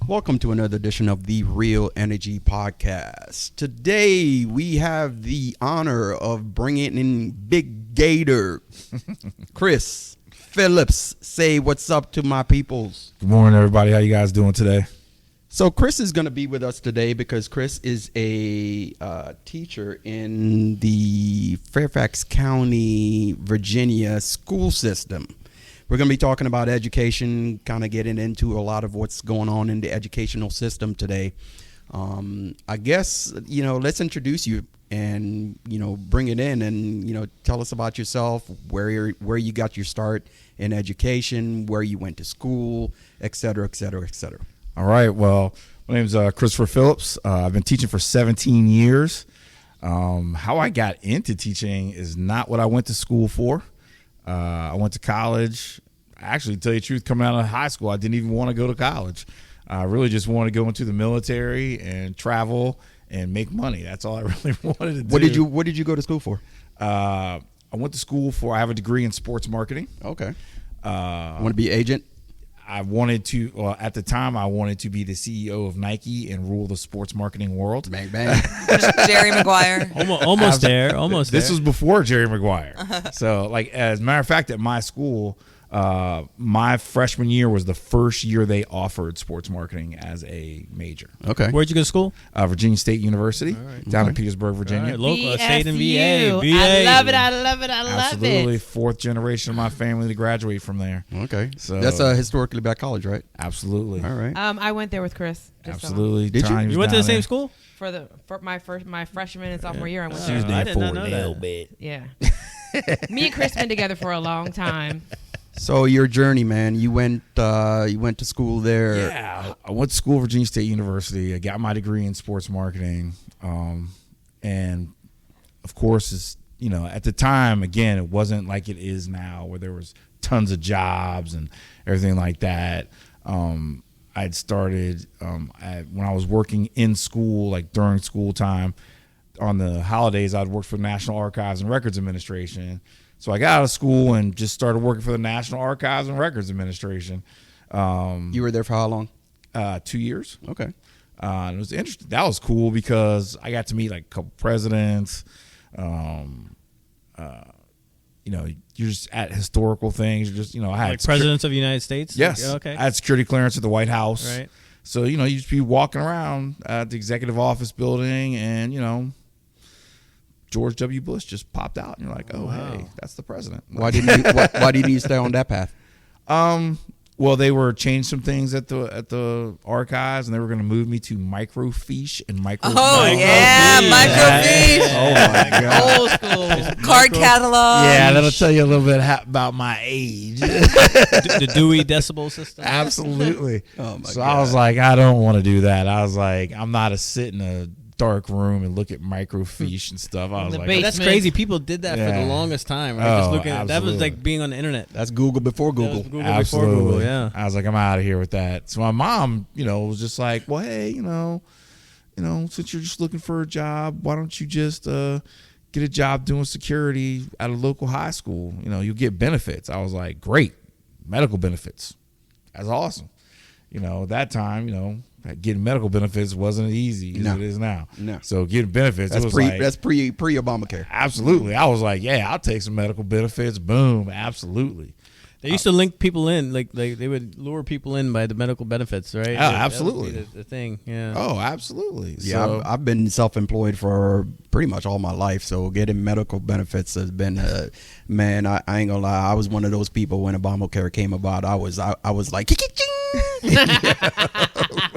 Welcome to another edition of the Real Energy Podcast. Today we have the honor of bringing in Big Gator, Chris Phillips. Say what's up to my peoples. Good morning, everybody. How you guys doing today? So Chris is going to be with us today because Chris is a teacher in the Fairfax County, Virginia school system. We're going to be talking about education, kind of getting into a lot of what's going on in the educational system today. I guess, let's introduce you and, bring it in and, tell us about yourself, where you got your start in education, where you went to school, et cetera, et cetera, et cetera. All right. Well, my name's Christopher Phillips. I've been teaching for 17 years. How I got into teaching is not what I went to school for. I went to college. Actually, to tell you the truth, coming out of high school, I didn't even want to go to college. I really just wanted to go into the military and travel and make money. That's all I really wanted to do. What did you go to school for? I went to school for, I have a degree in sports marketing. Okay. Want to be an agent? I wanted to, at the time, I wanted to be the CEO of Nike and rule the sports marketing world. Bang, bang. Jerry Maguire. Almost there. This was before Jerry Maguire. So, as a matter of fact, at my school, my freshman year was the first year they offered sports marketing as a major. Okay. Where'd you go to school? Virginia State University, down in Petersburg, Virginia. Right, local state and VA. I love it. I love it. I love Absolutely. it. Fourth generation of my family to graduate from there. Okay. So that's a historically black college, right? Absolutely. All right. I went there with Chris. Absolutely. Did you? You went to the same school? For my freshman and sophomore year. I went She was there. I there did for not a know little that. bit. Yeah. Me and Chris been together for a long time. So your journey, man, you went to school there. Yeah, I went to school at Virginia State University. I got my degree in sports marketing. And of course, at the time, again, it wasn't like it is now where there was tons of jobs and everything like that. I'd started when I was working in school, like during school time. On the holidays, I'd worked for the National Archives and Records Administration. So I got out of school and just started working for the National Archives and Records Administration. You were there for how long? 2 years. Okay. It was interesting. That was cool because I got to meet like a couple presidents. You're just at historical things. You're just, I had Like presidents of the United States? Yes. Okay. I had security clearance at the White House. Right. So, you just be walking around at the executive office building and, George W. Bush just popped out, and you're like, "Oh, wow. Hey, that's the president." Why didn't you stay on that path? Well, they were changing some things at the archives, and they were going to move me to microfiche and microfiche. Oh yeah, microfiche. Oh my god, Old school card catalog. Yeah, that'll tell you a little bit about my age. The Dewey Decibel System. Absolutely. Oh my so god. I was like, I don't want to do that. I was like, I'm not a sit in a dark room and look at microfiche and stuff. I was like, That's crazy. People did that for the longest time. Right? Just looking at, that was like being on the internet. That's Google before Google. Google absolutely. before Google, yeah. I was like, I'm out of here with that. So my mom, was just like, well, hey, since you're just looking for a job, why don't you just get a job doing security at a local high school? You'll get benefits. I was like, great, medical benefits. That's awesome. At that time, getting medical benefits wasn't as easy as it is now. No. So getting benefits, That's it was that's pre Obamacare. Absolutely. I was like, yeah, I'll take some medical benefits. Boom. Absolutely. They used to link people in, like they would lure people in by the medical benefits, right? Oh, absolutely. That would be the thing, yeah. Oh, absolutely. Yeah, So, I've been self-employed for pretty much all my life, so getting medical benefits has been, man, I ain't gonna lie, I was one of those people when Obamacare came about. I was like,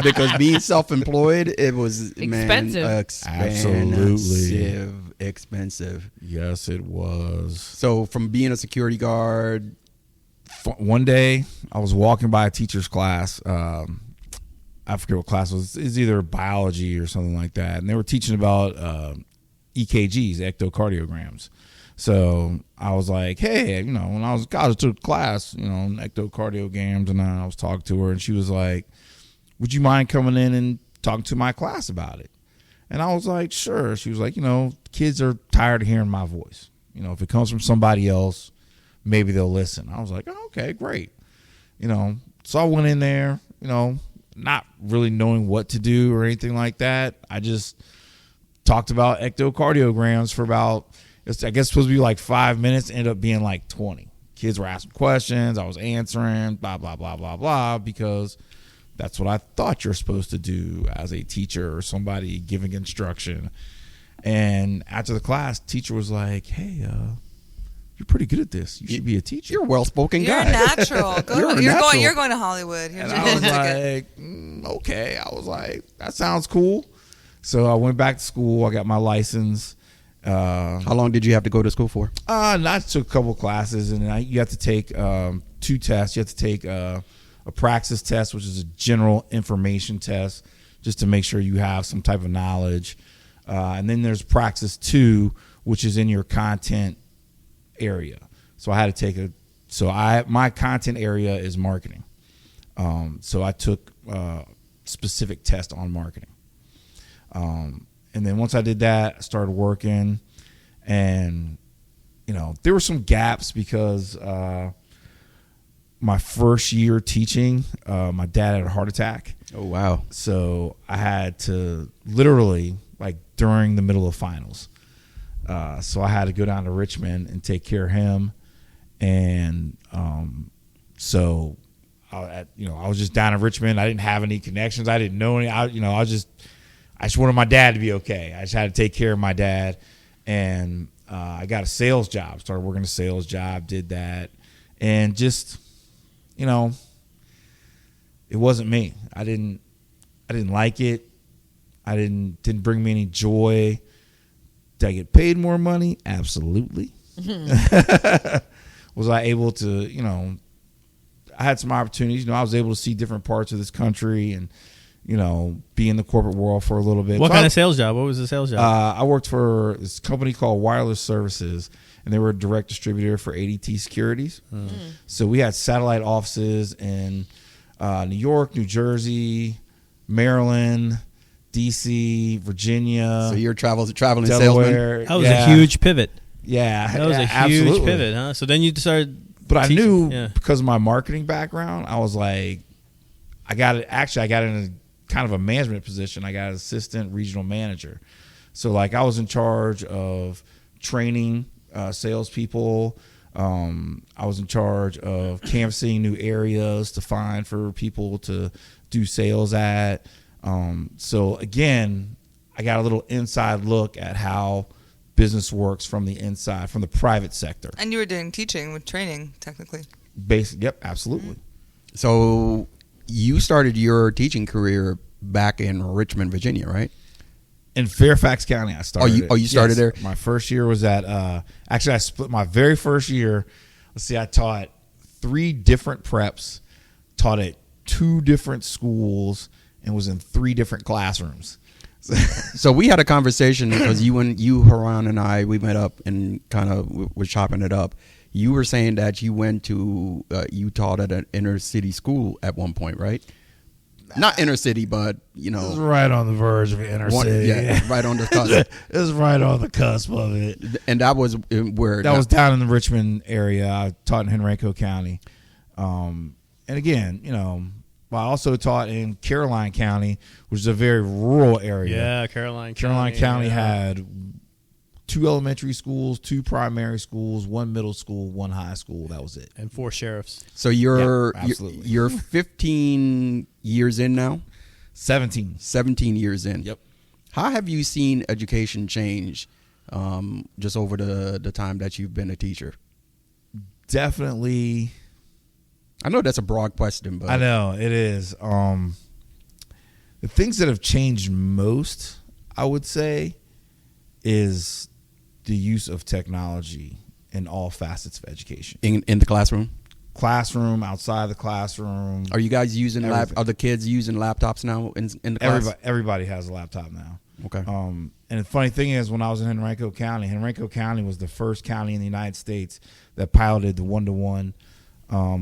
because being self-employed, it was expensive. Yes, it was. So from being a security guard. One day, I was walking by a teacher's class. I forget what class it was. It's either biology or something like that. And they were teaching about EKGs, ectocardiograms. So I was like, hey, when I was in college, I took a class, ectocardiograms, and I was talking to her, and she was like, would you mind coming in and talking to my class about it? And I was like, sure. She was like, kids are tired of hearing my voice. If it comes from somebody else, maybe they'll listen. I was like, oh, okay, great. So I went in there, not really knowing what to do or anything like that. I just talked about echocardiograms for about, I guess supposed to be like 5 minutes, ended up being like 20. Kids were asking questions, I was answering, blah, blah, blah, blah, blah, because that's what I thought you're supposed to do as a teacher or somebody giving instruction. And after the class, teacher was like, hey, you're pretty good at this. You should be a teacher. You're a well-spoken You're guy. a natural. You're Going to Hollywood. And I was like, okay. I was like, that sounds cool. So I went back to school. I got my license. How long did you have to go to school for? I took a couple classes, and you have to take 2 tests. You have to take a praxis test, which is a general information test, just to make sure you have some type of knowledge. And then there's praxis 2, which is in your content area. So I had to take my content area is marketing. So I took a specific test on marketing. And then once I did that, I started working, and there were some gaps because my first year teaching, my dad had a heart attack. Oh, wow. So I had to literally, like, during the middle of finals. So I had to go down to Richmond and take care of him. And so I was just down in Richmond. I didn't have any connections. I didn't know any. I just wanted my dad to be okay. I just had to take care of my dad. And I got a sales job, started working a sales job, did that. And just, it wasn't me. I didn't like it. Didn't bring me any joy. Did I get paid more money? Absolutely. Was I able to, I had some opportunities. I was able to see different parts of this country and, be in the corporate world for a little bit. What kind of sales job? What was the sales job? I worked for this company called Wireless Services, and they were a direct distributor for ADT Securities. So we had satellite offices in New York, New Jersey, Maryland, DC, Virginia. So you're traveling salesman? Delaware. That was a huge pivot. Yeah. That was a huge pivot, huh? So then you started. But I knew yeah. because of my marketing background, I was like, I got in a kind of a management position. I got an assistant regional manager. So like I was in charge of training salespeople. I was in charge of canvassing new areas to find for people to do sales at. So again, I got a little inside look at how business works from the inside, from the private sector. And you were doing teaching with training, technically. Yep, absolutely. So you started your teaching career back in Richmond, Virginia, right? In Fairfax County, I started. You started there? My first year was at, actually I split my very first year. Let's see, I taught 3 different preps, taught at 2 different schools, and was in 3 different classrooms. So we had a conversation because Haran, and I, we met up and kind of were chopping it up. You were saying that you went to, you taught at an inner city school at one point, right? Not inner city, but, It was right on the verge of inner city. Yeah, right on the cusp. It was right on the cusp of it. And that was where... That was down in the Richmond area. I taught in Henrico County. And again, I also taught in Caroline County, which is a very rural area. Yeah, Caroline County had 2 elementary schools, 2 primary schools, 1 middle school, 1 high school. That was it. And 4 sheriffs. So you're 15 years in now? 17 years in. Yep. How have you seen education change just over the time that you've been a teacher? Definitely. I know that's a broad question, but I know it is. The things that have changed most, I would say, is the use of technology in all facets of education. In the classroom? Classroom, outside the classroom. Are you guys using everything. Are the kids using laptops now in the class? Everybody has a laptop now. Okay. And the funny thing is, when I was in Henrico County was the first county in the United States that piloted the 1-to-1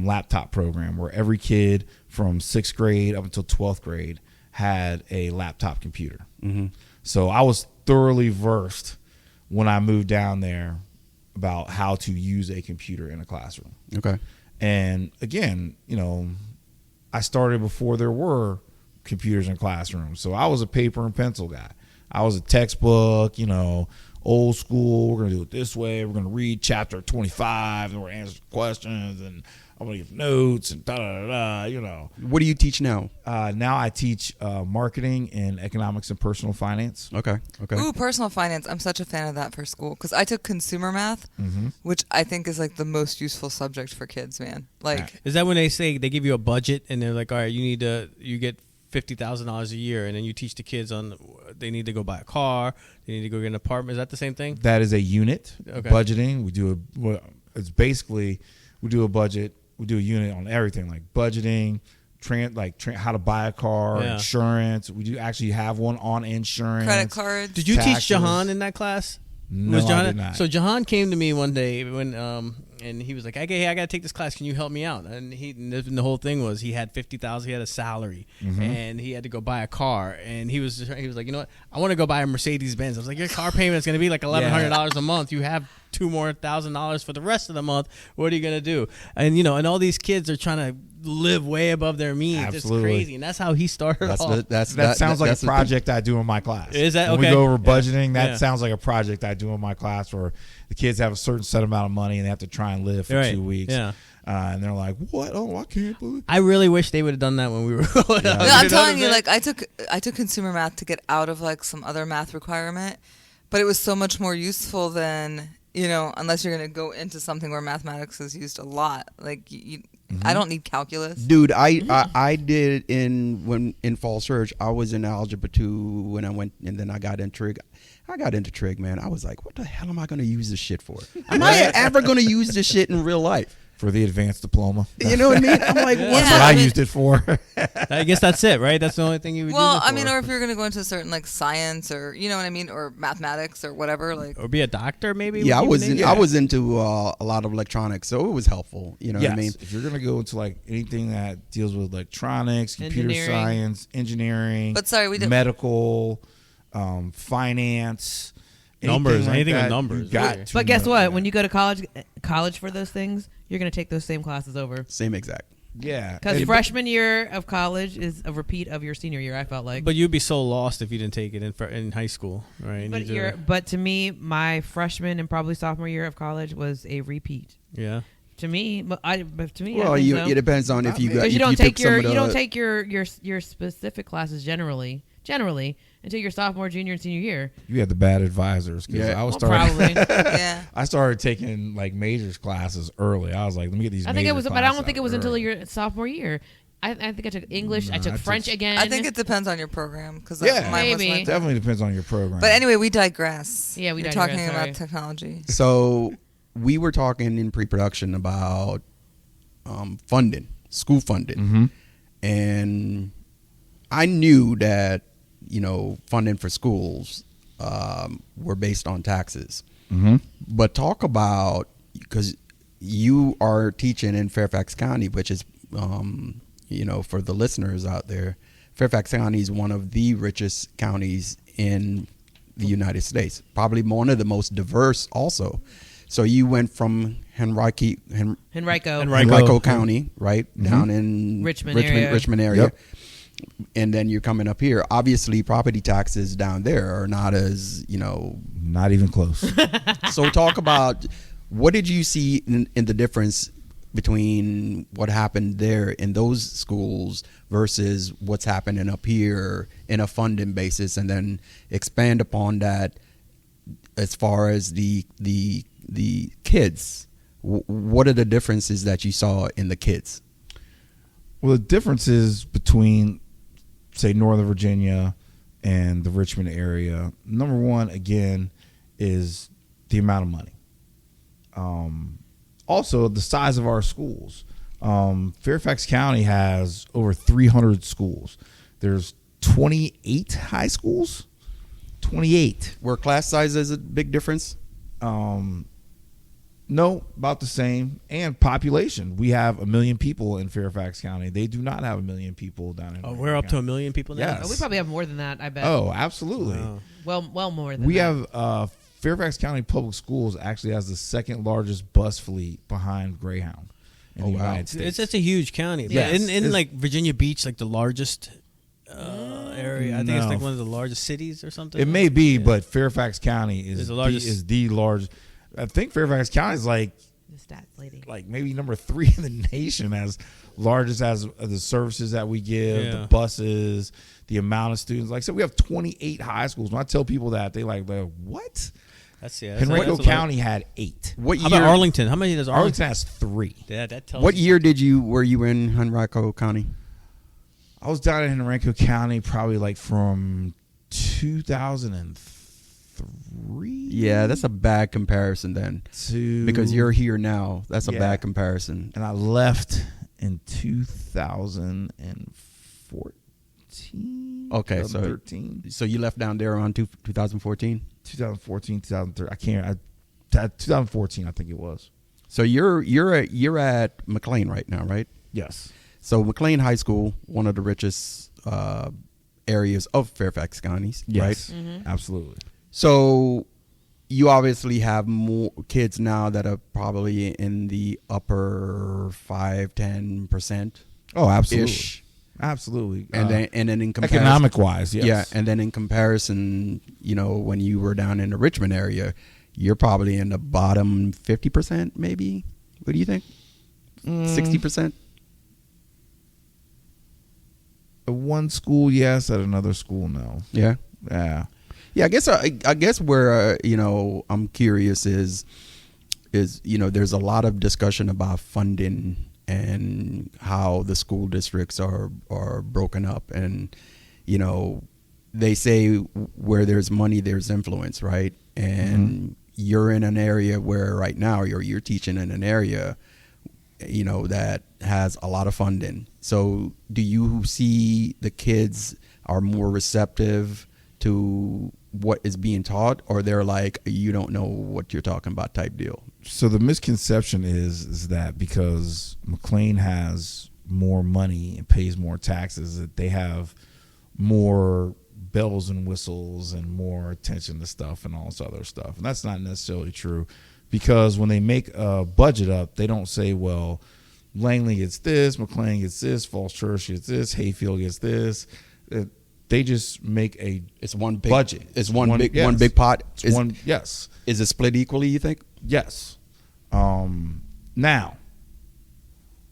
laptop program, where every kid from 6th grade up until 12th grade had a laptop computer. Mm-hmm. So I was thoroughly versed when I moved down there about how to use a computer in a classroom. Okay. And again, I started before there were computers in classrooms. So I was a paper and pencil guy. I was a textbook, old school. We're going to do it this way. We're going to read chapter 25 and we're going to answer questions and I'm going to give notes and da-da-da-da, What do you teach now? Now I teach marketing and economics and personal finance. Okay. Ooh, personal finance. I'm such a fan of that for school because I took consumer math, which I think is like the most useful subject for kids, man. Like, Is that when they say they give you a budget and they're like, all right, you get $50,000 a year, and then you teach the kids on they need to go buy a car, they need to go get an apartment. Is that the same thing? That is a unit. Okay. Budgeting. We do it's basically we do a budget. We do a unit on everything like budgeting, how to buy a car, insurance. We do actually have one on insurance. credit cards. Did you teach Jahan in that class? No, I did not. So Jahan came to me one day when and he was like, "Hey, I got to take this class. Can you help me out?" And the whole thing was he had $50,000. He had a salary, and he had to go buy a car. And he was like, "You know what? I want to go buy a Mercedes Benz." I was like, "Your car payment is going to be like $1,100 a month. You have $2,000 more for the rest of the month. What are you going to do?" And and all these kids are trying to live way above their means. Absolutely. It's crazy, and that's how he started off. That sounds like a project I do in my class. Is that when okay? we go over budgeting? That sounds like a project I do in my class where the kids have a certain set amount of money and they have to try and live for 2 weeks. Yeah. And they're like, "What? Oh, I can't believe." I really wish they would have done that when we were growing up. No, I'm telling you, like I took consumer math to get out of like some other math requirement, but it was so much more useful than unless you're going to go into something where mathematics is used a lot. Like I don't need calculus. Dude, I did in Fall Surge. I was in Algebra 2 when I went, and then I got in Trig. I got into Trig, man. I was like, what the hell am I going to use this shit for? Am I ever going to use this shit in real life? For the advanced diploma. You know what I mean? I'm like, That's what I used it for. I guess that's it, right? That's the only thing you would use it for. Or if you're going to go into a certain like science or you know what I mean, or mathematics or whatever, like or be a doctor, maybe. Yeah, I was into a lot of electronics, so it was helpful. You know what I mean? If you're going to go into like anything that deals with electronics, computer science, engineering, but sorry, we did medical, finance. Numbers, like anything that, with numbers. But guess what? When you go to college for those things, you're going to take those same classes over. Same exact. Yeah. Because freshman year of college is a repeat of your senior year, I felt like. But you'd be so lost if you didn't take it in high school, right? But to me, my freshman and probably sophomore year of college was a repeat. Yeah. To me, Well, I think it depends on if you got. Because you don't take your specific classes generally until your sophomore, junior, and senior year. You had the bad advisors. Yeah, I was probably. yeah. I started taking like majors classes early. I was like, let me get these. But I don't think it was until your sophomore year. I think I took English. I took French again. I think it depends on your program because maybe definitely depends on your program. But anyway, we digress. Yeah, we're talking about technology. So we were talking in pre-production about funding, school funding, and I knew that funding for schools were based on taxes. But talk about, because you are teaching in Fairfax County, which is for the listeners out there, Fairfax County is one of the richest counties in the United States, probably one of the most diverse also. So you went from Henrico County, right, down in Richmond area. Yep. And then you're coming up here. Obviously, property taxes down there are not as, not even close. So talk about, what did you see in the difference between what happened there in those schools versus what's happening up here in a funding basis, and then expand upon that as far as the kids. What are the differences that you saw in the kids? Well, the differences between, say, Northern Virginia and the Richmond area, number one, again, is the amount of money. Also, the size of our schools. Fairfax County has over 300 schools. There's 28 high schools. 28. Were class sizes a big difference? No, about the same. And population. We have 1 million people in Fairfax County. They do not have 1 million people down in we're up to 1 million people now? Yes. We probably have more than that, I bet. Oh, absolutely. Wow. Well more than We that. have Fairfax County Public Schools actually has the second largest bus fleet behind Greyhound in the United States. It's a huge county. Yes. In like Virginia Beach, like the largest area. I think it's No. like one of the largest cities or something. It may be, but Fairfax County Is the is the largest. I think Fairfax County is like The stats lady. maybe number 3 in the nation as largest as the services that we give, the buses, the amount of students. Like I said, we have 28 high schools. When I tell people that, they like, what? That's Henrico that's County had 8. What How year? about Arlington? How many does Arlington Arlington? has 3. Yeah, that tells What you year were you in Henrico County? I was down in Henrico County probably like from 2003. Yeah, that's a bad comparison then, to because you're here now. That's a Yeah. bad comparison. and I left in 2014. Okay, so 2013. So you left down there around 2014. 2014, 2013. I can't. 2014, I think it was. So you're at McLean right now, right? Yes. So McLean High School, one of the richest areas of Fairfax counties, Yes. right? Absolutely. So you obviously have more kids now that are probably in the upper 5-10%. Oh, absolutely. Ish. Absolutely. And then in comparison, economic wise, yes. yeah, and then in comparison, when you were down in the Richmond area, you're probably in the bottom 50%, maybe. What do you think? 60%? At one school, yes. At another school, no. Yeah. Yeah. Yeah, I guess where I'm curious is there's a lot of discussion about funding and how the school districts are broken up, and they say where there's money there's influence, right? And you're in an area where right now you're teaching in an area that has a lot of funding. So do you see the kids are more receptive to what is being taught, or they're like, you don't know what you're talking about type deal? So the misconception is that because McLean has more money and pays more taxes, that they have more bells and whistles and more attention to stuff and all this other stuff. And that's not necessarily true, because when they make a budget up, they don't say, well, Langley gets this, McLean gets this, Falls Church gets this, Hayfield gets this. They just make It's one big budget. It's one big yes. one big pot. Yes. Is it split equally, you think? Yes. Now,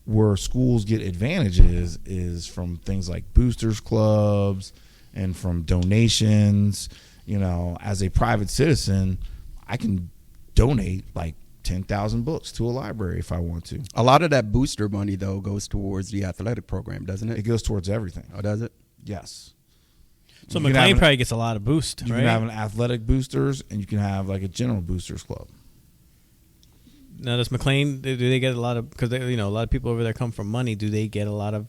where schools get advantages is from things like boosters clubs and from donations. As a private citizen, I can donate like 10,000 books to a library if I want to. A lot of that booster money though goes towards the athletic program, doesn't It it? goes towards everything. Oh, does it? Yes. So You can McLean have probably gets a lot of boost, You right? can have an athletic boosters, and you can have like a general boosters club. Now, does McLean, do they get a lot of, because a lot of people over there come from money, do they get a lot of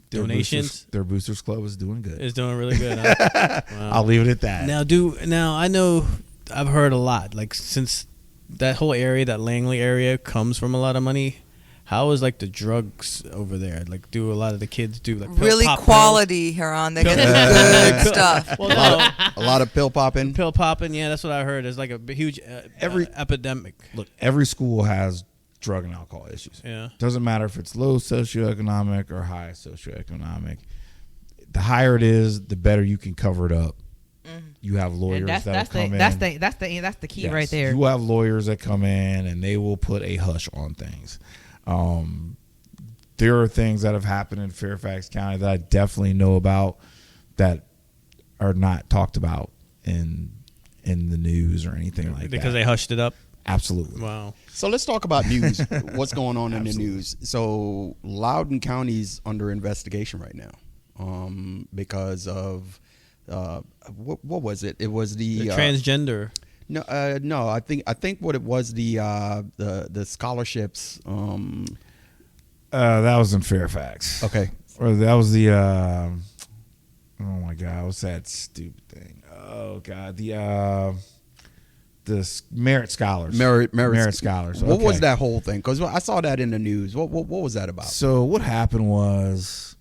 donations? Their boosters club is doing good. It's doing really good. Huh? Wow. I'll leave it at that. Now I know I've heard a lot, like since that whole area, that Langley area comes from a lot of money. How is like the drugs over there? Like, do a lot of the kids do like Really pop quality, Huron. They get Pill- the good stuff. Well, no, A lot of pill popping. pill popping. Yeah, that's what I heard. There's like a huge epidemic. Look, every school has drug and alcohol issues. Yeah. Doesn't matter if it's low socioeconomic or high socioeconomic. The higher it is, the better you can cover it up. You have lawyers And that that's will come in. that's the key Yes. right there. You have lawyers that come in and they will put a hush on things. There are things that have happened in Fairfax County that I definitely know about that are not talked about in the news or anything like that. Because they hushed it up. Absolutely. Wow. So let's talk about news. What's going on in the news? So Loudoun County's under investigation right now, because of what was it? It was The transgender. No. I think what it was the scholarships. That was in Fairfax. Okay. Or that was the oh my God, what's that stupid thing? Oh God, the merit scholars. Merit scholars. What was Okay. that whole thing? Because I saw that in the news. What was that about? So what happened was,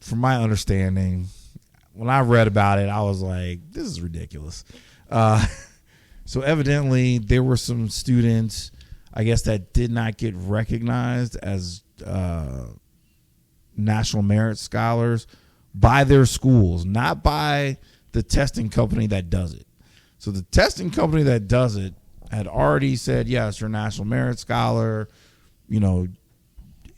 from my understanding, when I read about it, I was like, this is ridiculous. So evidently there were some students, I guess, that did not get recognized as national merit scholars by their schools, not by the testing company that does it. So the testing company that does it had already said, yes, you're a National Merit Scholar. You know,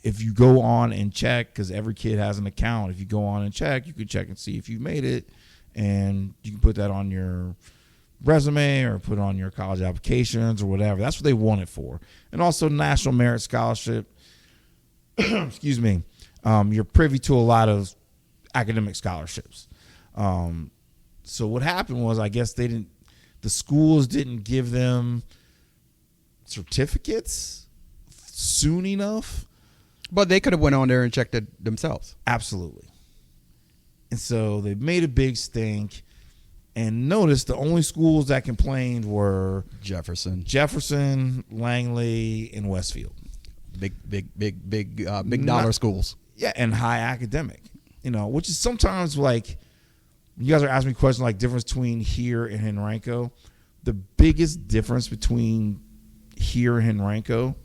if you go on and check, because every kid has an account, if you go on and check, you can check and see if you made it, and you can put that on your resume or put it on your college applications or whatever. That's what they want it for. And also National Merit Scholarship, excuse me, you're privy to a lot of academic scholarships. So what happened was, I guess the schools didn't give them certificates soon enough. But they could have went on there and checked it themselves. Absolutely. And so they made a big stink, and notice the only schools that complained were Jefferson, Langley, and Westfield. Big dollar schools. Yeah, and high academic. You know, which is sometimes like, you guys are asking me questions like difference between here and Henrico. The biggest difference between here and Henrico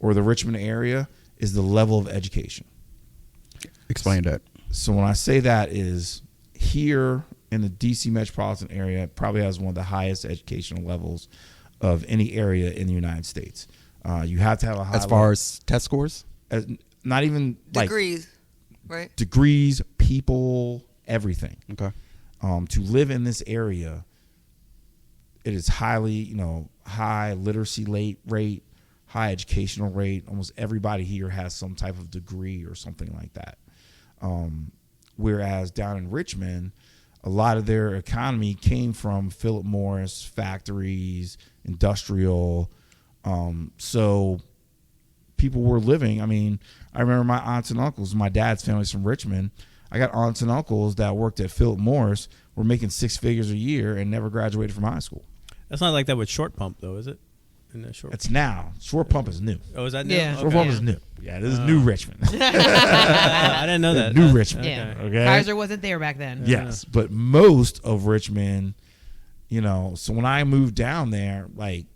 or the Richmond area is the level of education. Explain that. So when I say that is, here in the DC metropolitan area, it probably has one of the highest educational levels of any area in the United States. You have to have a high as far as test scores? Not even Degrees, right? Degrees, people, everything. Okay. To live in this area, it is highly, high literacy rate, high educational rate. Almost everybody here has some type of degree or something like that. Whereas down in Richmond, a lot of their economy came from Philip Morris factories, industrial. So people were living. I mean, I remember my aunts and uncles, my dad's family's from Richmond. I got aunts and uncles that worked at Philip Morris, were making 6 figures a year and never graduated from high school. That's not like that with Short Pump, though, is it? In the short. It's now. Short Pump is new. Oh, is that new? Yeah. Short Pump is new. Yeah, this is new Richmond. I didn't know that. New Richmond. Yeah. Okay. Kaiser wasn't there back then. Yes, but most of Richmond, so when I moved down there, like,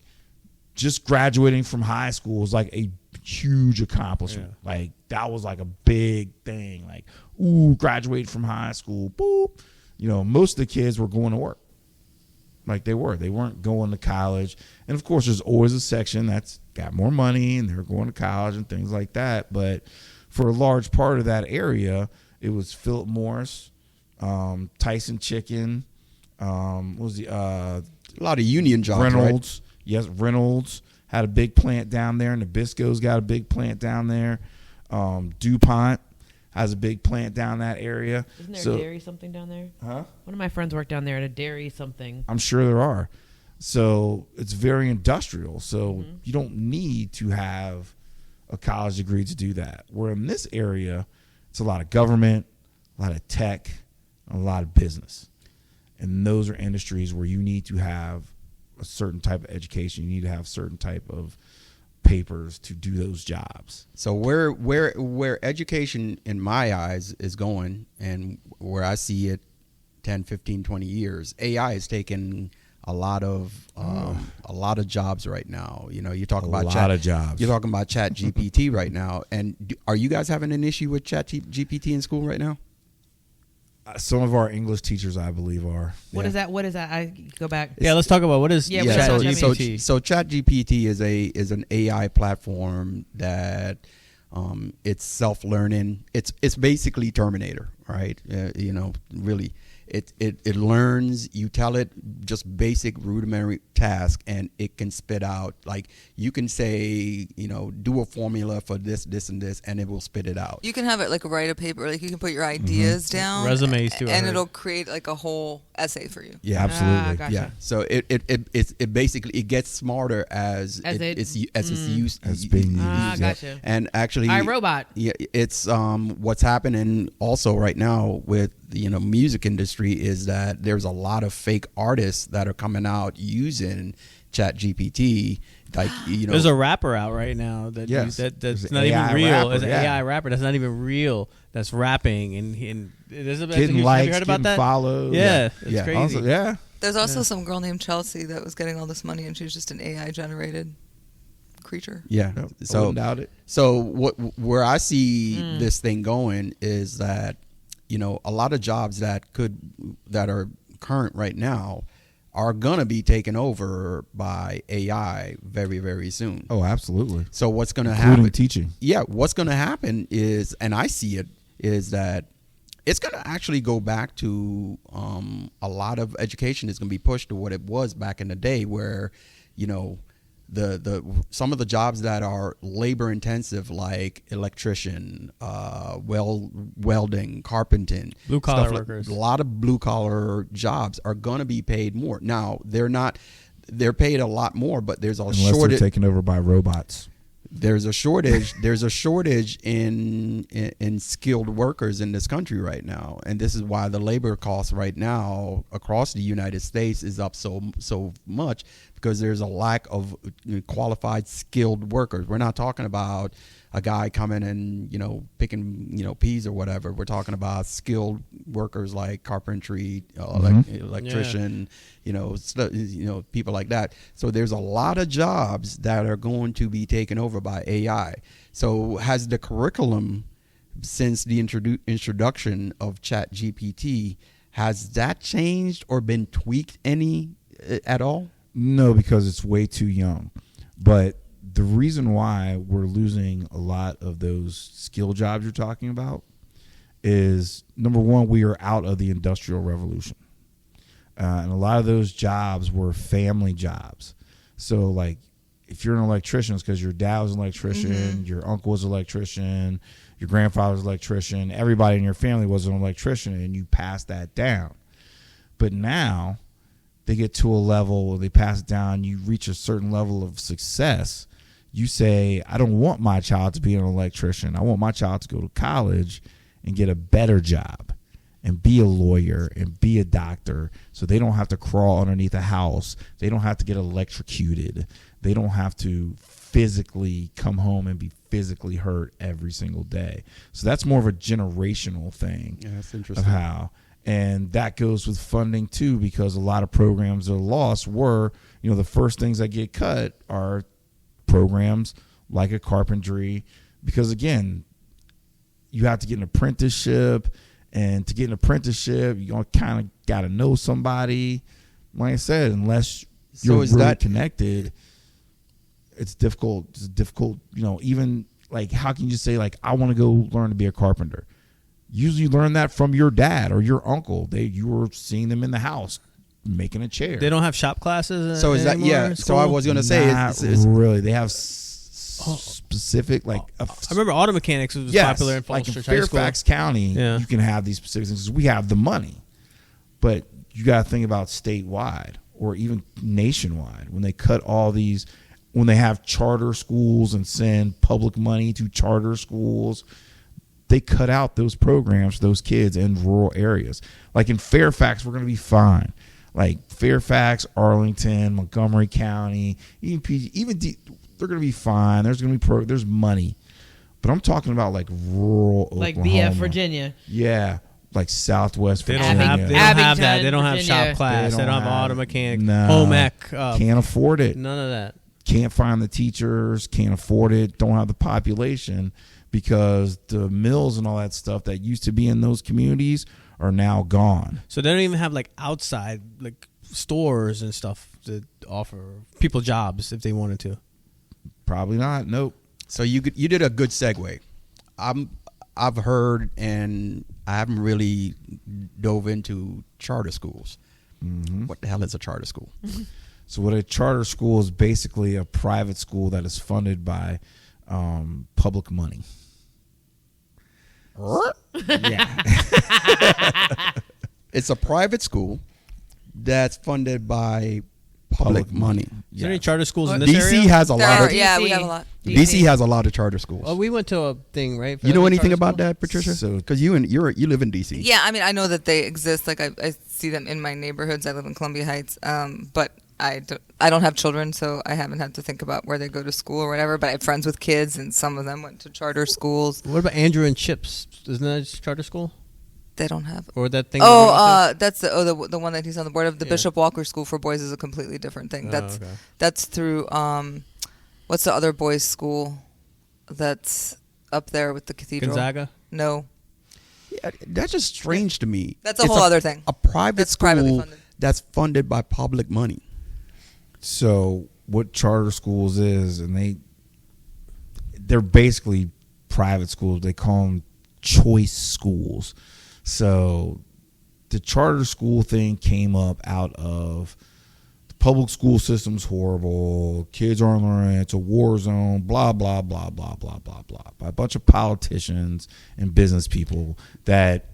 just graduating from high school was like a huge accomplishment. Yeah. Like, that was like a big thing. Like, ooh, graduated from high school. Boop. Most of the kids were going to work. Like, they weren't going to college. And of course, there's always a section that's got more money and they're going to college and things like that. But for a large part of that area, it was Philip Morris, Tyson Chicken, what was a lot of union jobs, Reynolds. Right? Yes, Reynolds had a big plant down there, and Nabisco's got a big plant down there. DuPont has a big plant down that area. Isn't there a dairy something down there? Huh? One of my friends worked down there at a dairy something. I'm sure there are. So it's very industrial. So you don't need to have a college degree to do that. Where in this area, it's a lot of government, a lot of tech, a lot of business. And those are industries where you need to have a certain type of education. You need to have certain type of papers to do those jobs. So where education in my eyes is going, and where I see it 10, 15, 20 years, AI is taking a lot of jobs right now. You talk about a lot of jobs. You're talking about Chat GPT right now, and are you guys having an issue with Chat GPT in school right now? Some of our English teachers, I believe, are. What is that? What is that? I go back. Yeah, let's talk about what is Yeah, Chat so GPT. So Chat GPT is an AI platform that it's self-learning. It's basically Terminator, right? Really. It learns. You tell it just basic rudimentary task, and it can spit out. Like, you can say, do a formula for this, and this, and it will spit it out. You can have it like write a paper, like you can put your ideas down, resumes too, and it'll create like a whole essay for you. Yeah, absolutely. Gotcha. Yeah. So it basically it gets smarter as it's used as being used. Ah, gotcha. And actually, iRobot. Yeah, it's what's happening also right now with music industry is that there's a lot of fake artists that are coming out using Chat GPT. Like, there's a rapper out right now that's not even real. It's an AI rapper that's not even real. That's rapping and getting have likes, you heard about getting that? followed. Yeah, it's crazy. Also, There's also some girl named Chelsea that was getting all this money, and she was just an AI generated creature. Yeah. I So wouldn't doubt it. So where I see this thing going is that a lot of jobs that are current right now are gonna be taken over by AI very, very soon. Oh, absolutely. So what's gonna Including happen? teaching. Yeah, what's gonna happen is, and I see it, is that it's going to actually go back to a lot of education is going to be pushed to what it was back in the day, where the some of the jobs that are labor intensive, like electrician, welding, carpenting, Blue collar stuff workers. a lot of blue collar jobs are going to be paid more. Now they're paid a lot more, but there's a Unless shortage. they're taken over by robots. There's a shortage. There's a shortage in skilled workers in this country right now, and this is why the labor cost right now across the United States is up so much, because there's a lack of qualified skilled workers. We're not talking about a guy coming and picking peas or whatever. We're talking about skilled workers like carpentry, electrician, people like that. So there's a lot of jobs that are going to be taken over by AI. So has the curriculum, since the introduction of ChatGPT, has that changed or been tweaked any at all? No, because it's way too young. But the reason why we're losing a lot of those skill jobs you're talking about is, number one, we are out of the Industrial Revolution. And a lot of those jobs were family jobs. So, like, if you're an electrician, it's because your dad was an electrician, your uncle was an electrician, your grandfather was an electrician, everybody in your family was an electrician, and you pass that down. But now they get to a level where they pass it down, you reach a certain level of success. You say, I don't want my child to be an electrician. I want my child to go to college and get a better job and be a lawyer and be a doctor, so they don't have to crawl underneath a house. They don't have to get electrocuted. They don't have to physically come home and be physically hurt every single day. So that's more of a generational thing. Yeah, that's interesting. Of how. And that goes with funding too, because a lot of programs that are lost were, the first things that get cut are programs like a carpentry, because again, you have to get an apprenticeship, and to get an apprenticeship, you kind of got to know somebody. Like I said, unless you're really connected, it's difficult. It's difficult, even like, how can you say, like, I want to go learn to be a carpenter? Usually you learn that from your dad or your uncle. You were seeing them in the house making a chair. They don't have shop classes. So is that So I was going to say, is really. They have specific I remember auto mechanics was popular in Falls Church High School. Fairfax County. Yeah. You can have these specific things because we have the money, but you got to think about statewide or even nationwide when they cut all these. When they have charter schools and send public money to charter schools, they cut out those programs for those kids in rural areas. Like in Fairfax, we're going to be fine. Like Fairfax, Arlington, Montgomery County, they're going to be fine. There's going to be there's money. But I'm talking about like rural like Oklahoma. BF Virginia. Yeah, like Southwest They Virginia. don't have that. They don't have Virginia. shop class. They don't have auto mechanics. No, home ec. Can't afford it. None of that. Can't find the teachers. Can't afford it. Don't have the population, because the mills and all that stuff that used to be in those communities are now gone. So they don't even have like outside like stores and stuff to offer people jobs if they wanted to. Probably not. Nope. So you did a good segue. I've heard, and I haven't really dove into charter schools. Mm-hmm. What the hell is a charter school? So what a charter school is basically a private school that is funded by public money. Yeah. It's a private school that's funded by public money. Is there any charter schools in this DC area? has a lot of. Yeah, we have a lot. DC has a lot of charter schools. Oh, we went to a thing, right? You know anything about that, Patricia? So, because you live in DC. Yeah, I mean, I know that they exist. Like I see them in my neighborhoods. I live in Columbia Heights, but I don't have children, so I haven't had to think about where they go to school or whatever. But I have friends with kids, and some of them went to charter schools. What about Andrew and Chips? Isn't that a charter school? They don't have. Or that thing? That's the one that he's on the board of. The Bishop Walker School for Boys is a completely different thing. That's through what's the other boys' school that's up there with the cathedral? Gonzaga? No. Yeah, that's just strange to me. That's a whole other thing. A private That's school privately funded. that's funded by public money. So what charter schools is, and they're basically private schools. They call them choice schools. So the charter school thing came up out of the public school system's horrible. Kids aren't learning. It's a war zone. Blah blah blah blah blah blah blah. By a bunch of politicians and business people that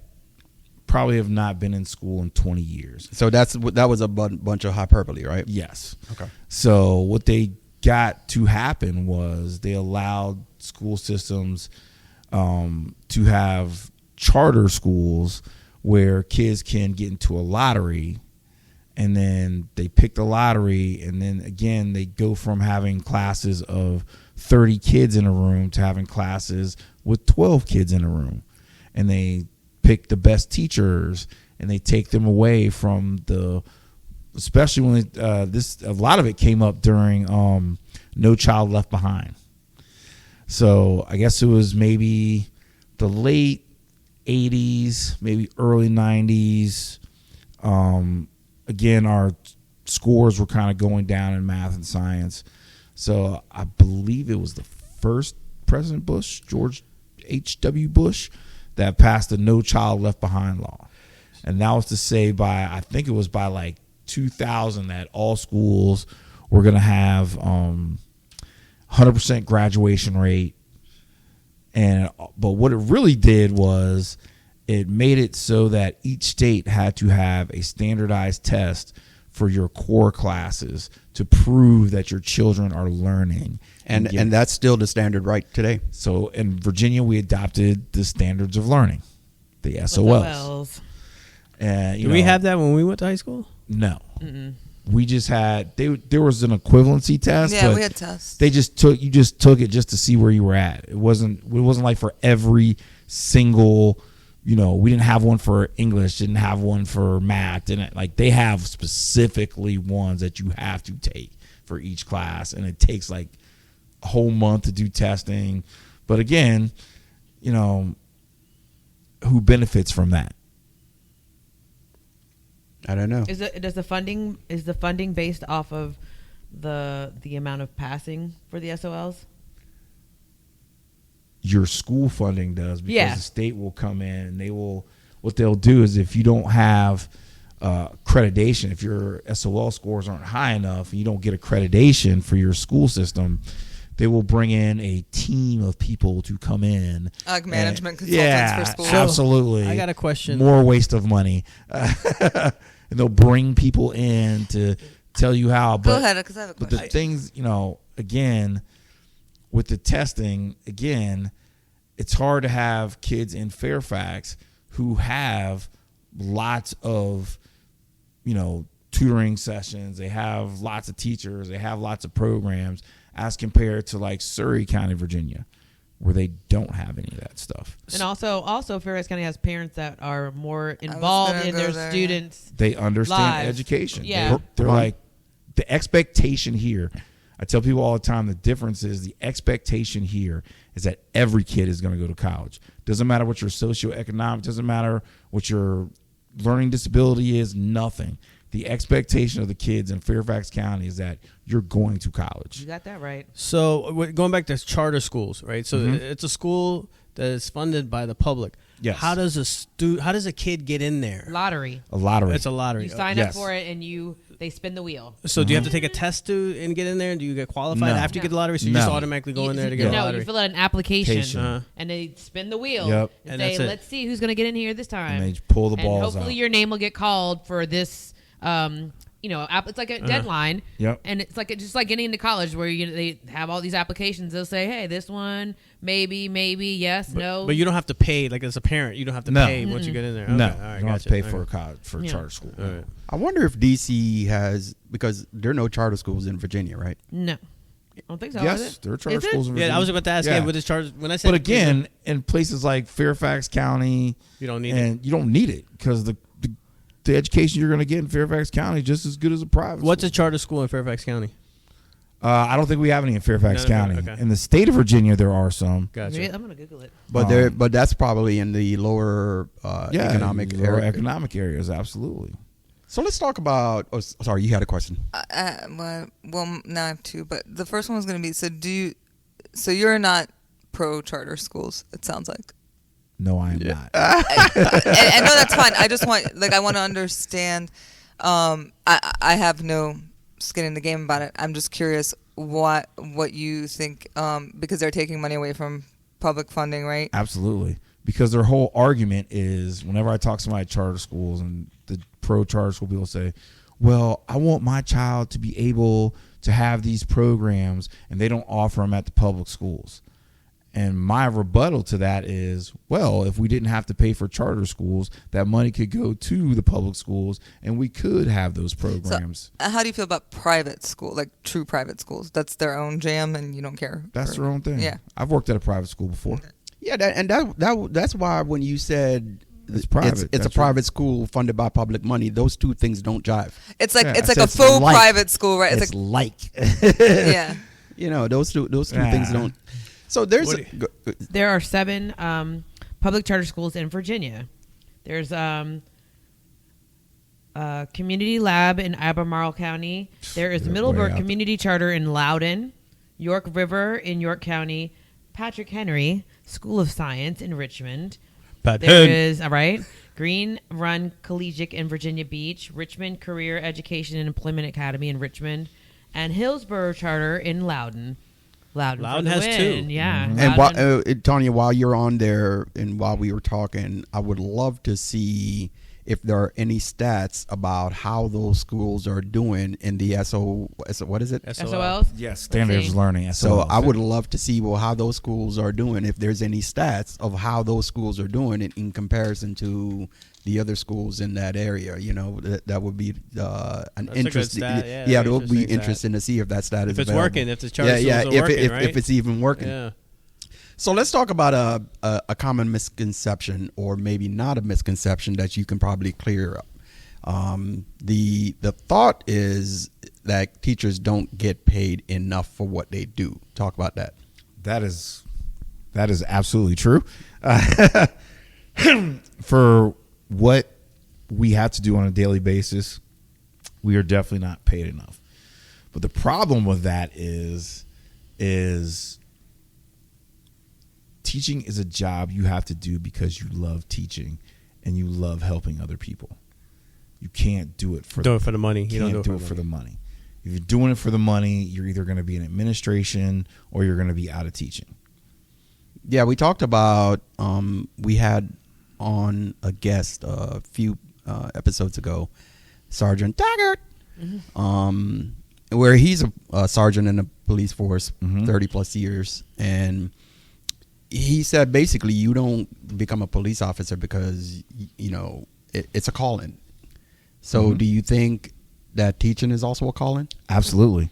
probably have not been in school in 20 years. So that was a bunch of hyperbole, right? Yes. Okay. So what they got to happen was they allowed school systems to have charter schools where kids can get into a lottery, and then they pick the lottery, and then again they go from having classes of 30 kids in a room to having classes with 12 kids in a room, and they pick the best teachers and they take them away from especially when a lot of it came up during No Child Left Behind. So I guess it was maybe the late 80s, maybe early 90s. Again, our scores were kind of going down in math and science. So I believe it was the first President Bush, George H.W. Bush, that passed the No Child Left Behind law. And that was to say I think it was by like 2000 that all schools were going to have 100% graduation rate. But what it really did was it made it so that each state had to have a standardized test for your core classes to prove that your children are learning. And that's still the standard right today. So in Virginia, we adopted the standards of learning, the SOLs. And Did we have that when we went to high school? No. Mm-mm. We just had there was an equivalency test. Yeah, but we had tests. you just took it just to see where you were at. It wasn't like for every single, we didn't have one for English, didn't have one for math, didn't like they have specifically ones that you have to take for each class, and it takes like a whole month to do testing. But again, who benefits from that? I don't know. Is the funding based off of the amount of passing for the SOLs? Your school funding does, because the state will come in and what they'll do is if you don't have accreditation, if your SOL scores aren't high enough and you don't get accreditation for your school system, they will bring in a team of people to come in. Like management consultants for schools. Absolutely. I got a question. More waste of money. And they'll bring people in to tell you how. But, Go ahead, because I have a question. But the things, again, with the testing, it's hard to have kids in Fairfax who have lots of, tutoring sessions. They have lots of teachers. They have lots of programs as compared to like Surrey County, Virginia, where they don't have any of that stuff. And also Fairfax County has parents that are more involved in their students. They understand lives. education. Yeah. They're like, the expectation here, I tell people all the time, the difference is the expectation here is that every kid is going to go to college. Doesn't matter what your socioeconomic, doesn't matter what your learning disability is, nothing. The expectation of the kids in Fairfax County is that you're going to college. You got that right. So going back to charter schools, right? So it's a school that is funded by the public. Yes. How does a kid get in there? Lottery. A lottery. It's a lottery. You sign Yes. up for it and they spin the wheel. So do you have to take a test and get in there? Do you get qualified No. after you get the lottery? So you No. just automatically go in there to get a No, lottery? you fill out an application Application. and they spin the wheel Yep. and And say, that's it. let's see who's going to get in here this time. And they pull the and balls hopefully out. your name will get called for this it's like a deadline. Yep. And it's like just like getting into college where they have all these applications. They'll say, hey, this one, maybe, yes, no. But you don't have to pay, like as a parent, you don't have to No. pay once you get in there. No, Okay. All right, you don't have to gotcha. pay for Okay. a charter school. All right. I wonder if DC has, because there are no charter schools in Virginia, right? No. I don't think so. Yes, is it? there are charter Is it? schools in Virginia. Yeah, I was about to ask. Yeah, what is charter? When I said, But again, in places like Fairfax County, you don't need and you don't need it because the education you're going to get in Fairfax County is just as good as a private. What's a school. charter school in Fairfax County? I don't think we have any in Fairfax No, County. okay. In the state of Virginia, there are some. Gotcha. I'm gonna Google it. But that's probably in the lower economic lower area. economic areas, absolutely. So let's talk about. Oh, sorry, you had a question. Well, now I have two, but the first one was going to be: so you're not pro charter schools? It sounds like. No, I am not. And no, that's fine. I just want to understand. I have no skin in the game about it. I'm just curious what you think, because they're taking money away from public funding, right? Absolutely. Because their whole argument is, whenever I talk to somebody at charter schools, and the pro charter school people say, well, I want my child to be able to have these programs, and they don't offer them at the public schools. And my rebuttal to that is, well, if we didn't have to pay for charter schools, that money could go to the public schools, and we could have those programs. So, how do you feel about private school, like true private schools? That's their own jam, and you don't care. That's their own thing. Yeah. I've worked at a private school before. Yeah, that's why when you said It's private. it's a private school funded by public money, those two things don't jive. It's like Yeah, it's like so a it's faux like- private school, right? It's like. Yeah. You know, those two Yeah. things don't. So there's What There are 7 public charter schools in Virginia. There's Community Lab in Albemarle County. There is Way Middleburg out. Community Charter in Loudoun, York River in York County, Patrick Henry School of Science in Richmond. But There is Green Run Collegiate in Virginia Beach, Richmond Career Education and Employment Academy in Richmond, and Hillsborough Charter in Loudon. Loudon for the has 2. win. Yeah. And Loudon- Tanya, while you're on there and while we were talking, I would love to see if there are any stats about how those schools are doing in the what is it? SOLs? Yes, standards see. learning. So I would love to see how those schools are doing. If there's any stats of how those schools are doing in comparison to the other schools in that area, you know, that would be an good interesting. stat. Yeah, Yeah, it would be interesting interesting to see if that stat is If it's available. working, if the charter schools are if working, if, right? if it's even working. Yeah. So let's talk about a common misconception, or maybe not a misconception, that you can probably clear up. The thought is that teachers don't get paid enough for what they do. Talk about that. That is absolutely true. For what we have to do on a daily basis, we are definitely not paid enough. But the problem with that is teaching is a job you have to do because you love teaching and you love helping other people. You can't do it for Do it for the money. You can't do it for the money. If you're doing it for the money, you're either going to be in administration or you're going to be out of teaching. Yeah, we talked about we had on a guest a few episodes ago, Sergeant Taggart, where he's a sergeant in the police force, 30 plus years, and he said basically you don't become a police officer because you know it's a calling. So do you think that teaching is also a calling? Absolutely.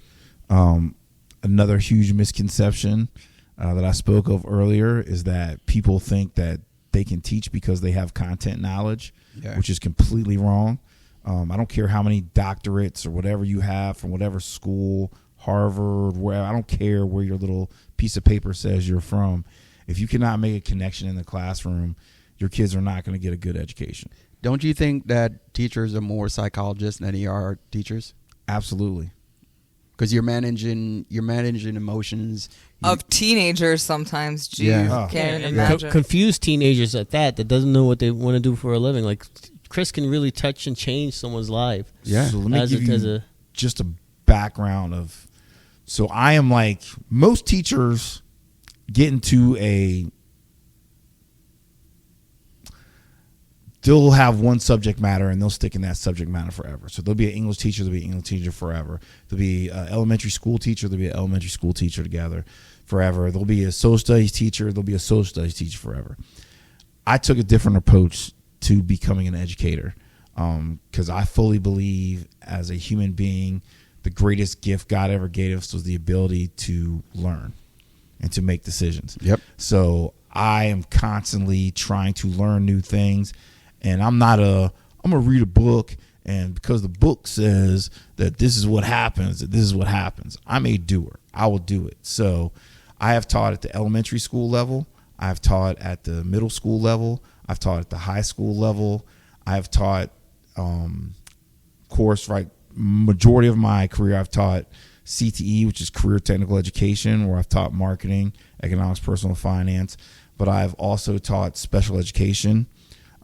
Another huge misconception that I spoke of earlier is that people think that they can teach because they have content knowledge, which is completely wrong. I don't care how many doctorates or whatever you have from whatever school, Harvard, where I don't care where your little piece of paper says you're from. If you cannot make a connection in the classroom, your kids are not going to get a good education. Don't you think that teachers are more psychologists than they are teachers? Absolutely. Because you're managing emotions Of teenagers sometimes. Geez, Yeah. can't and imagine. confused teenagers at that doesn't know what they want to do for a living. Like Chris can really touch and change someone's life. Yeah. So let me As give a- you as a- just a background of. So I am like most teachers get into a. They'll have one subject matter and they'll stick in that subject matter forever. So there'll be an English teacher, there'll be an English teacher forever. There'll be an elementary school teacher, there'll be an elementary school teacher together forever. There'll be a social studies teacher, there'll be a social studies teacher forever. I took a different approach to becoming an educator because I fully believe as a human being, the greatest gift God ever gave us was the ability to learn and to make decisions. Yep. So I am constantly trying to learn new things. And I'm going to read a book And because the book says that this is what happens, I'm a doer. I will do it. So I have taught at the elementary school level. I've taught at the middle school level. I've taught at the high school level. I've taught, majority of my career, I've taught CTE, which is career technical education, where I've taught marketing, economics, personal finance. But I've also taught special education.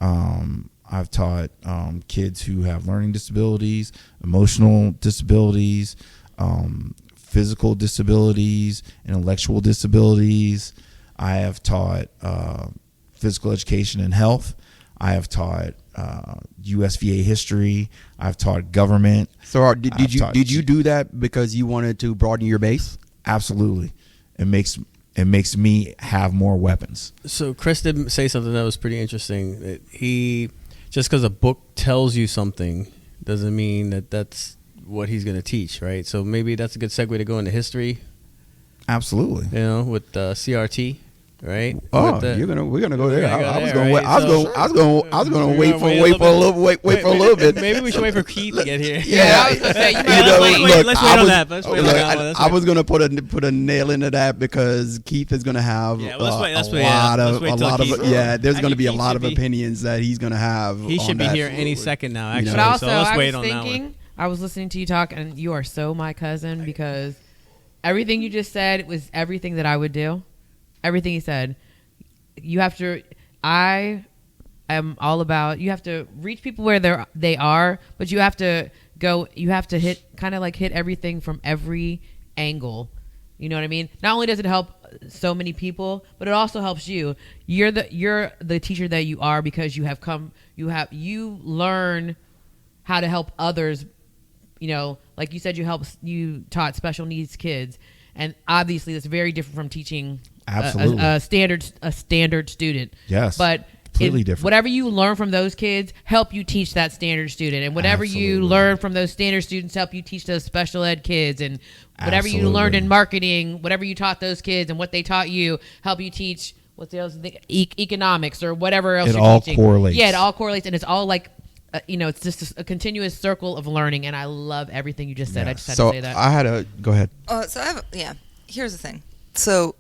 I've taught kids who have learning disabilities, emotional disabilities, physical disabilities, intellectual disabilities. I have taught physical education and health. I have taught USVA history. I've taught government. So did you do that because you wanted to broaden your base? Absolutely. It makes me have more weapons. So Chris did say something that was pretty interesting. That he, just because a book tells you something doesn't mean that that's what he's going to teach, right? So maybe that's a good segue to go into history. Absolutely. You know, with CRT, right? Oh, we're gonna go there. I was gonna wait for a little bit. Maybe we should wait for Keith to get here. Yeah, I was gonna say, you might Let's wait on that. I was gonna put a nail into that because Keith is gonna have a lot of there's gonna be a lot of opinions that he's gonna have. He should be here any second now, actually. But also, so let's I wait was on that one. thinking, I was listening to you talk, and you are so my cousin because everything you just said was everything that I would do. Everything he said. You have to. I am all about. You have to reach people where they are, but you have to go. You have to hit everything from every angle. You know what I mean? Not only does it help so many people, but it also helps you. You're the teacher that you are because you have come. You learn how to help others. You know, like you said, you taught special needs kids, and obviously that's very different from teaching a standard student. Yes, but completely different. Whatever you learn from those kids help you teach that standard student, and whatever you learn from those standard students help you teach those special ed kids, and whatever you learned in marketing, whatever you taught those kids, and what they taught you help you teach what's the other thing, economics or whatever else. It all correlates. Yeah, it all correlates, and it's all like. It's just a continuous circle of learning, and I love everything you just said. I just had to say that. I had to go ahead. Here's the thing. So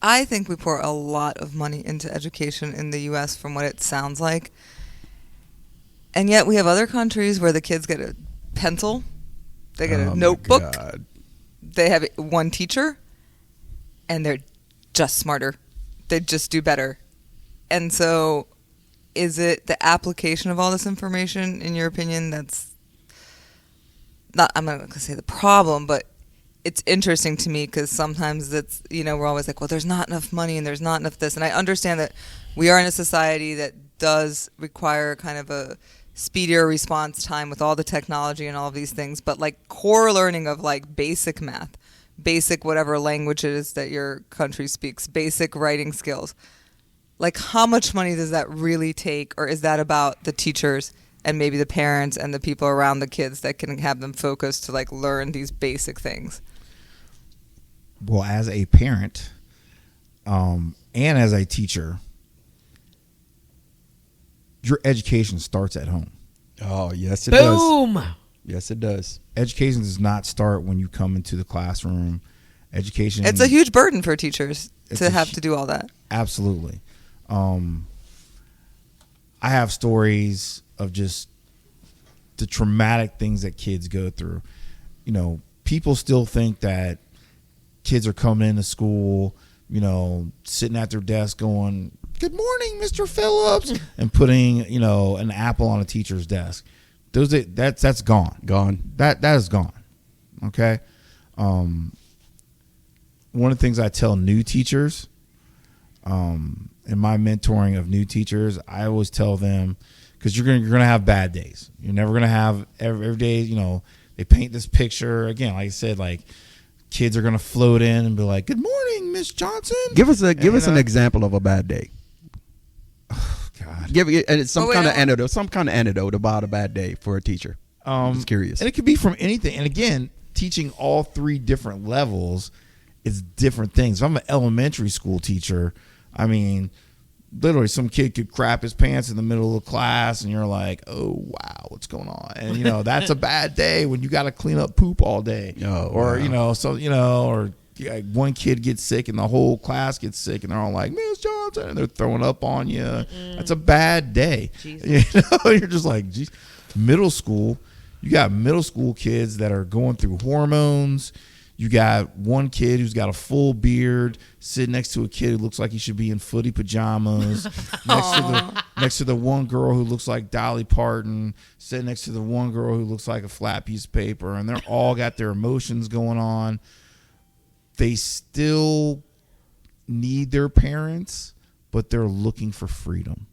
I think we pour a lot of money into education in the U.S. from what it sounds like, and yet we have other countries where the kids get a pencil, they get a notebook, they have one teacher, and they're just smarter. They just do better, and so. Is it the application of all this information, in your opinion, that's not, I'm not going to say the problem, but it's interesting to me because sometimes it's, we're always like, well, there's not enough money and there's not enough this. And I understand that we are in a society that does require kind of a speedier response time with all the technology and all of these things. But like core learning of like basic math, basic whatever language it is that your country speaks, basic writing skills. Like, how much money does that really take? Or is that about the teachers and maybe the parents and the people around the kids that can have them focused to, like, learn these basic things? Well, as a parent and as a teacher, your education starts at home. Oh, yes, it does. Boom! Yes, it does. Education does not start when you come into the classroom. Education. It's a huge burden for teachers to have to do all that. Absolutely. I have stories of just the traumatic things that kids go through. People still think that kids are coming into school, sitting at their desk going, "Good morning, Mr. Phillips," and putting, an apple on a teacher's desk. That's gone. Gone. That is gone. Okay. One of the things I tell new teachers, in my mentoring of new teachers, I always tell them, because you're gonna have bad days. You're never gonna have every day. They paint this picture again. Like I said, like kids are gonna float in and be like, "Good morning, Miss Johnson." Give us an example of a bad day. Oh, God. Give it some kind of anecdote about a bad day for a teacher. I'm just curious. And it could be from anything. And again, teaching all three different levels is different things. If I'm an elementary school teacher, I mean, literally some kid could crap his pants in the middle of the class, and you're like, oh wow, what's going on? And that's a bad day when you got to clean up poop all day. Or or one kid gets sick and the whole class gets sick, and they're all like, Miss Johnson, and they're throwing up on you. That's a bad day. You're just like, geez. Middle school, you got middle school kids that are going through hormones. You got one kid who's got a full beard sitting next to a kid who looks like he should be in footy pajamas. next to the one girl who looks like Dolly Parton, sitting next to the one girl who looks like a flat piece of paper, and they're all got their emotions going on. They still need their parents, but they're looking for freedom.